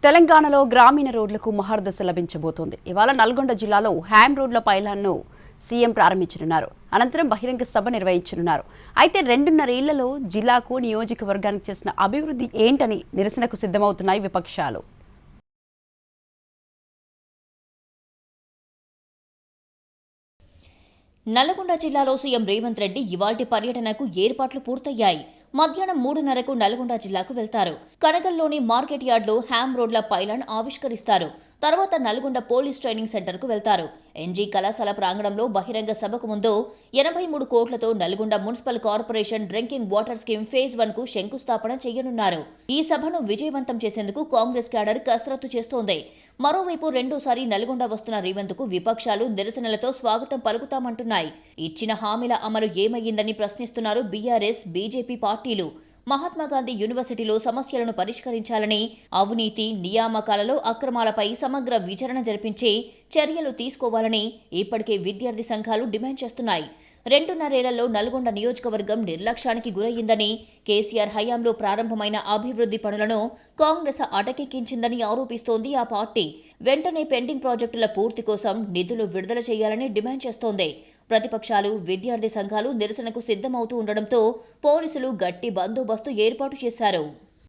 తెలంగాణలో గ్రామీణ రోడ్లకు మహర్దశ లభించబోతోంది. ఇవాళ నల్గొండ జిల్లాలో హ్యామ్ రోడ్ల పైలాన్ను సీఎం ప్రారంభించనున్నారు. అనంతరం బహిరంగ సభ నిర్వహించనున్నారు. అయితే 2.5 ఏళ్లలో జిల్లాకు నియోజకవర్గానికి చేసిన అభివృద్ధి ఏంటని నిరసనకు సిద్ధమవుతున్నాయి విపక్షాలు. నల్గొండ జిల్లాలో సీఎం రేవంత్ రెడ్డి ఇవాల్టి పర్యటనకు ఏర్పాట్లు పూర్తయ్యాయి. మధ్యాహ్నం 3:30కు నల్గొండ జిల్లాకు వెళ్తారు. కనగల్లోని మార్కెట్ యార్డ్లో హ్యామ్ రోడ్ల పైలాన్ ఆవిష్కరిస్తారు. తర్వాత నల్గొండ పోలీస్ ట్రైనింగ్ సెంటర్కు వెళ్తారు. ఎన్జీ కళాశాల ప్రాంగణంలో బహిరంగ సభకు ముందు 83 కోట్లతో Nalgonda municipal corporation drinking water scheme phase 1 కు శంకుస్థాపన చేయనున్నారు. ఈ సభను విజయవంతం చేసేందుకు కాంగ్రెస్ క్యాడర్ కసరత్తు చేస్తోంది. మరోవైపు రెండోసారి నల్గొండ వస్తున్న రేవంత్కు విపక్షాలు నిరసనలతో స్వాగతం పలుకుతామంటున్నాయి. ఇచ్చిన హామీల అమలు ఏమయ్యిందని ప్రశ్నిస్తున్నారు బీఆర్ఎస్, బీజేపీ పార్టీలు. మహాత్మాగాంధీ యూనివర్సిటీలో సమస్యలను పరిష్కరించాలని, అవినీతి, నియామకాలలో అక్రమాలపై సమగ్ర విచారణ జరిపించి చర్యలు తీసుకోవాలని ఇప్పటికే విద్యార్థి సంఘాలు డిమాండ్ చేస్తున్నాయి. 2.5 ఏళ్లలో నల్గొండ నియోజకవర్గం నిర్లక్ష్యానికి గురయ్యిందని, కేసీఆర్ హయాంలో ప్రారంభమైన అభివృద్ధి పనులను కాంగ్రెస్ అటకెక్కించిందని ఆరోపిస్తోంది ఆ పార్టీ. వెంటనే పెండింగ్ ప్రాజెక్టుల పూర్తి కోసం నిధులు విడుదల చేయాలని డిమాండ్ చేస్తోంది. ప్రతిపక్షాలు, విద్యార్థి సంఘాలు నిరసనకు సిద్ధమవుతూ ఉండడంతో పోలీసులు గట్టి బందోబస్తు ఏర్పాటు చేశారు.